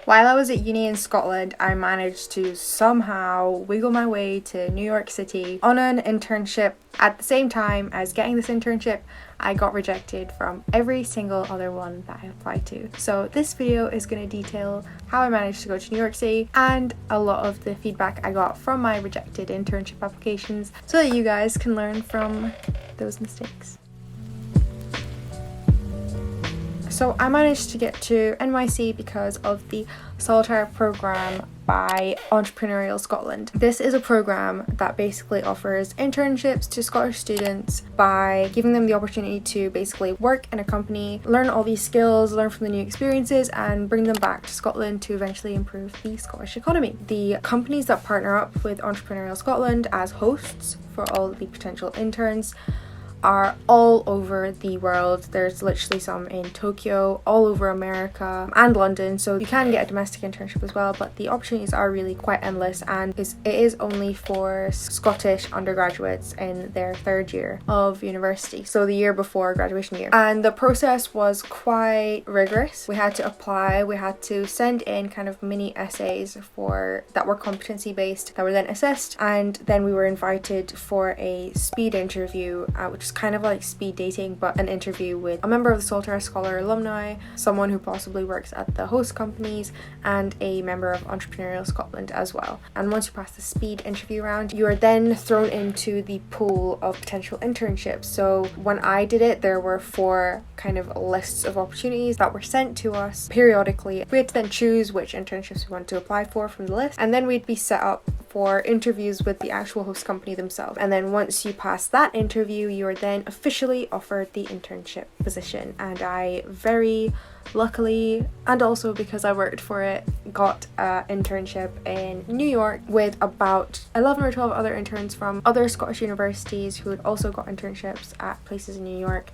While I was at uni in Scotland, I managed to somehow wiggle my way to New York City on an internship. At the same time as getting this internship, I got rejected from every single other one that I applied to. So this video is going to detail how I managed to go to New York City and a lot of the feedback I got from my rejected internship applications so that you guys can learn from those mistakes. So I managed to get to NYC because of the Solitaire program by Entrepreneurial Scotland. This is a program that basically offers internships to Scottish students by giving them the opportunity to basically work in a company, learn all these skills, learn from the new experiences, and bring them back to Scotland to eventually improve the Scottish economy. The companies that partner up with Entrepreneurial Scotland as hosts for all the potential interns are all over the world. There's literally some in Tokyo, all over America and London, so you can get a domestic internship as well, but the opportunities are really quite endless, and it is only for Scottish undergraduates in their third year of university, so the year before graduation year. And the process was quite rigorous. We had to apply, we had to send in kind of mini essays that were competency based, that were then assessed, and then we were invited for a speed interview, which is kind of like speed dating, but an interview with a member of the Solitaire Scholar alumni, someone who possibly works at the host companies, and a member of Entrepreneurial Scotland as well. And once you pass the speed interview round, you are then thrown into the pool of potential internships. So when I did it, there were 4 kind of lists of opportunities that were sent to us periodically. We had to then choose which internships we wanted to apply for from the list, and then we'd be set up for interviews with the actual host company themselves. And then once you pass that interview, you are then officially offered the internship position. And I very luckily, and also because I worked for it, got an internship in New York with about 11 or 12 other interns from other Scottish universities who had also got internships at places in New York.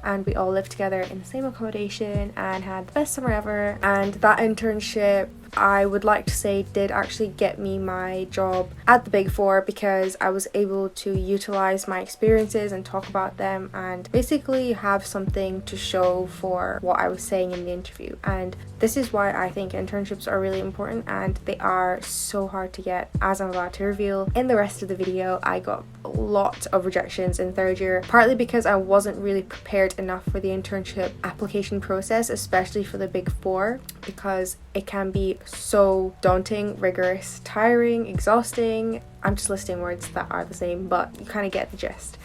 And we all lived together in the same accommodation and had the best summer ever. And that internship, I would like to say, did actually get me my job at the Big Four, because I was able to utilize my experiences and talk about them and basically have something to show for what I was saying in the interview. And this is why I think internships are really important, and they are so hard to get, as I'm about to reveal in the rest of the video. I got a lot of rejections in third year, partly because I wasn't really prepared enough for the internship application process, especially for the Big Four, because it can be so daunting, rigorous, tiring, exhausting. I'm just listing words that are the same, but you kind of get the gist.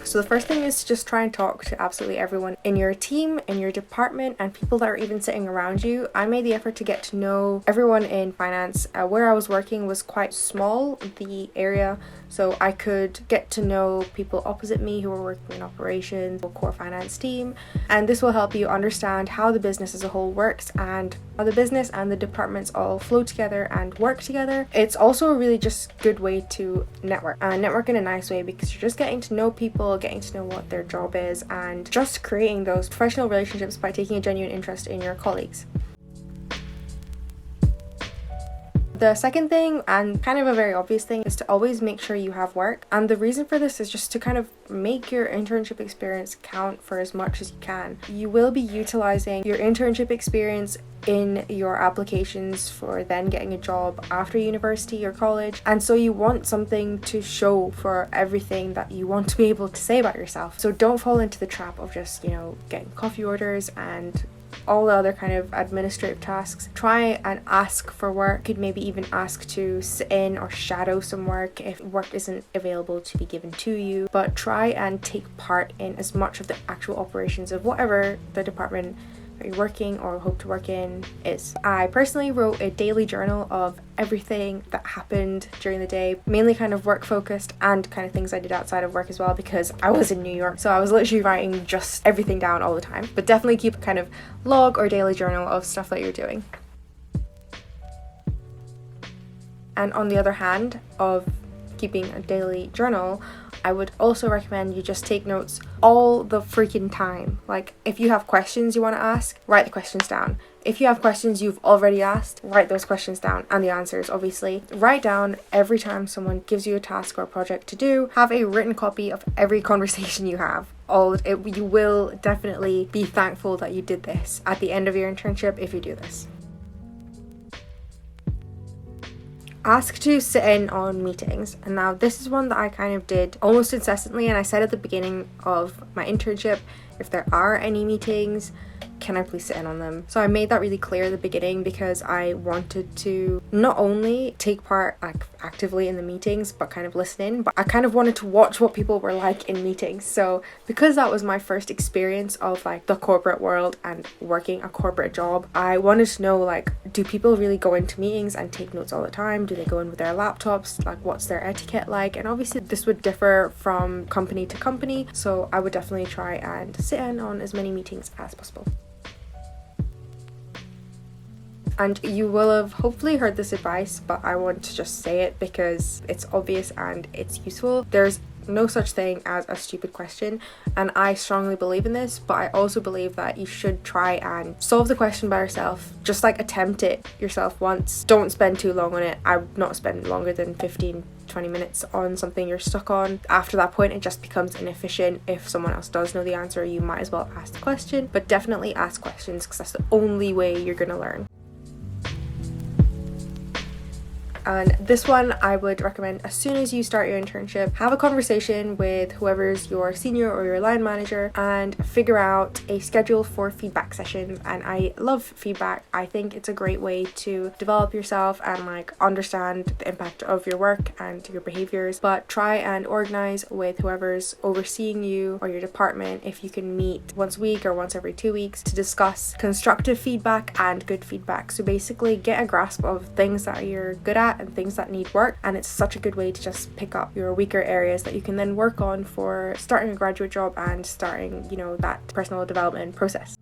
So the first thing is to just try and talk to absolutely everyone in your team, in your department, and people that are even sitting around you. I made the effort to get to know everyone in finance. Where I was working was quite small, the area, so I could get to know people opposite me who were working in operations or core finance team, and this will help you understand how the business as a whole works and how the business and the departments all flow together and work together. It's also a really just good way to network in a nice way, because you're just getting to know people, getting to know what their job is, and just creating those professional relationships by taking a genuine interest in your colleagues. The second thing, and kind of a very obvious thing, is to always make sure you have work. And the reason for this is just to kind of make your internship experience count for as much as you can. You will be utilizing your internship experience in your applications for then getting a job after university or college, and so you want something to show for everything that you want to be able to say about yourself. So don't fall into the trap of just, getting coffee orders and all the other kind of administrative tasks. Try and ask for work. You could maybe even ask to sit in or shadow some work if work isn't available to be given to you, but try and take part in as much of the actual operations of whatever the department that you're working or hope to work in is. I personally wrote a daily journal of everything that happened during the day, mainly kind of work focused and kind of things I did outside of work as well, because I was in New York, so I was literally writing just everything down all the time. But definitely keep a kind of log or daily journal of stuff that you're doing. And on the other hand of keeping a daily journal, I would also recommend you just take notes all the freaking time. Like, if you have questions you want to ask, write the questions down. If you have questions you've already asked, write those questions down and the answers, obviously. Write down every time someone gives you a task or a project to do. Have a written copy of every conversation you have. You will definitely be thankful that you did this at the end of your internship if you do this. Ask to sit in on meetings. And now this is one that I kind of did almost incessantly, and I said at the beginning of my internship, if there are any meetings, can I please sit in on them? So I made that really clear at the beginning because I wanted to not only take part actively in the meetings but kind of listen in, but I kind of wanted to watch what people were like in meetings. So because that was my first experience of like the corporate world and working a corporate job, I wanted to know, like, do people really go into meetings and take notes all the time? Do they go in with their laptops? Like, what's their etiquette like? And obviously this would differ from company to company, so I would definitely try and sit in on as many meetings as possible. And you will have hopefully heard this advice, but I want to just say it because it's obvious and it's useful. There's no such thing as a stupid question, and I strongly believe in this, but I also believe that you should try and solve the question by yourself. Just like attempt it yourself once. Don't spend too long on it. I would not spend longer than 15-20 minutes on something you're stuck on. After that point, it just becomes inefficient. If someone else does know the answer, you might as well ask the question, but definitely ask questions because that's the only way you're gonna learn. And this one I would recommend as soon as you start your internship, have a conversation with whoever's your senior or your line manager and figure out a schedule for feedback sessions. And I love feedback. I think it's a great way to develop yourself and like understand the impact of your work and your behaviors. But try and organize with whoever's overseeing you or your department if you can meet once a week or once every 2 weeks to discuss constructive feedback and good feedback. So basically get a grasp of things that you're good at and things that need work, and it's such a good way to just pick up your weaker areas that you can then work on for starting a graduate job and starting, that personal development process.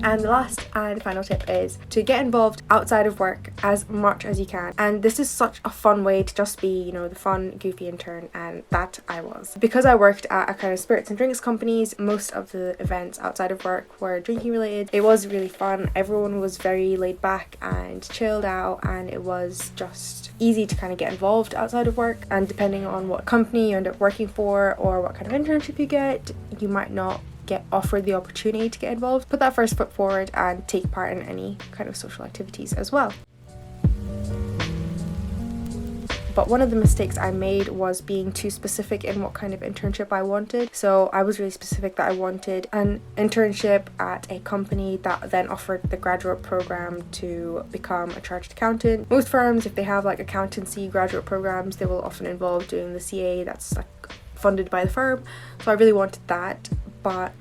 And the last and final tip is to get involved outside of work as much as you can. And this is such a fun way to just be, the fun, goofy intern, and that I was. Because I worked at a kind of spirits and drinks companies, most of the events outside of work were drinking related. It was really fun. Everyone was very laid back and chilled out, and it was just easy to kind of get involved outside of work. And depending on what company you end up working for or what kind of internship you get, you might not get offered the opportunity to get involved. Put that first foot forward and take part in any kind of social activities as well. But one of the mistakes I made was being too specific in what kind of internship I wanted. So I was really specific that I wanted an internship at a company that then offered the graduate program to become a chartered accountant. Most firms, if they have like accountancy graduate programs, they will often involve doing the CA that's like funded by the firm. So I really wanted that, but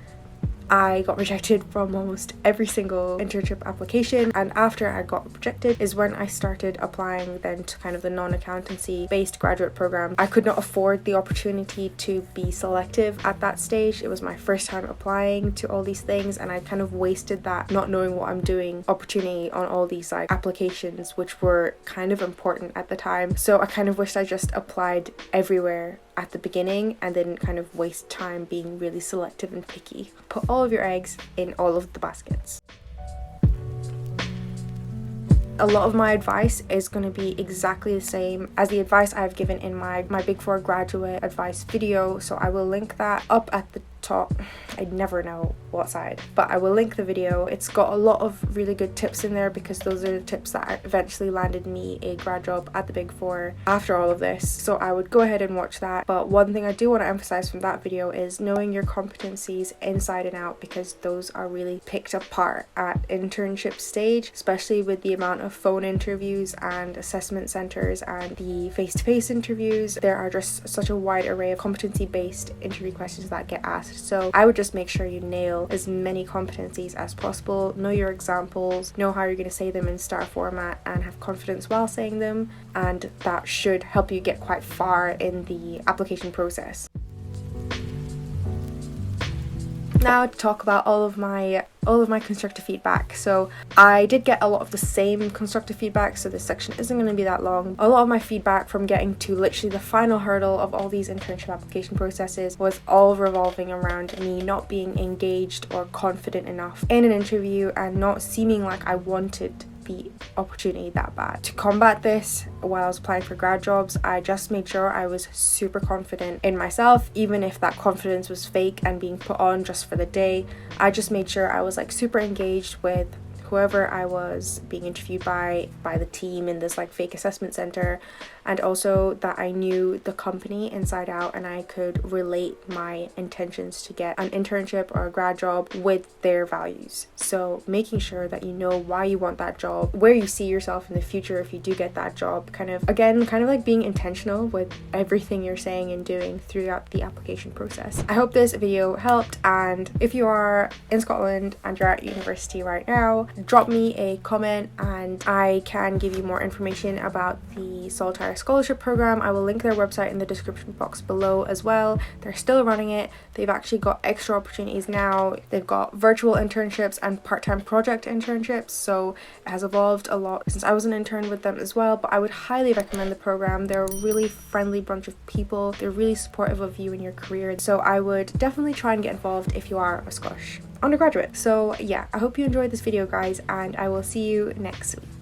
I got rejected from almost every single internship application, and after I got rejected is when I started applying then to kind of the non-accountancy based graduate program. I could not afford the opportunity to be selective at that stage. It was my first time applying to all these things, and I kind of wasted that not knowing what I'm doing opportunity on all these like applications, which were kind of important at the time. So I kind of wished I just applied everywhere at the beginning and then kind of waste time being really selective and picky. Put all of your eggs in all of the baskets. A lot of my advice is going to be exactly the same as the advice I've given in my Big 4 graduate advice video, so I will link that up at the top. I never know what side, but I will link the video. It's got a lot of really good tips in there because those are the tips that eventually landed me a grad job at the Big 4 after all of this, so I would go ahead and watch that. But one thing I do want to emphasize from that video is knowing your competencies inside and out, because those are really picked apart at internship stage, especially with the amount of phone interviews and assessment centers and the face-to-face interviews. There are just such a wide array of competency-based interview questions that get asked. So I would just make sure you nail as many competencies as possible, know your examples, know how you're going to say them in star format, and have confidence while saying them, and that should help you get quite far in the application process. Now to talk about all of my constructive feedback. So I did get a lot of the same constructive feedback, so this section isn't going to be that long. A lot of my feedback from getting to literally the final hurdle of all these internship application processes was all revolving around me not being engaged or confident enough in an interview and not seeming like I wanted the opportunity that bad. To combat this, while I was applying for grad jobs, I just made sure I was super confident in myself, even if that confidence was fake and being put on just for the day. I just made sure I was like super engaged with whoever I was being interviewed by the team in this like fake assessment center, and also that I knew the company inside out and I could relate my intentions to get an internship or a grad job with their values. So making sure that you know why you want that job, where you see yourself in the future if you do get that job, kind of like being intentional with everything you're saying and doing throughout the application process. I hope this video helped, and if you are in Scotland and you're at university right now, drop me a comment and I can give you more information about the Solitaire Scholarship Program. I will link their website in the description box below as well. They're still running it. They've actually got extra opportunities now. They've got virtual internships and part-time project internships, so it has evolved a lot since I was an intern with them as well. But I would highly recommend the program. They're a really friendly bunch of people. They're really supportive of you in your career, so I would definitely try and get involved if you are a Scottish undergraduate. So yeah, I hope you enjoyed this video, guys, and I will see you next week.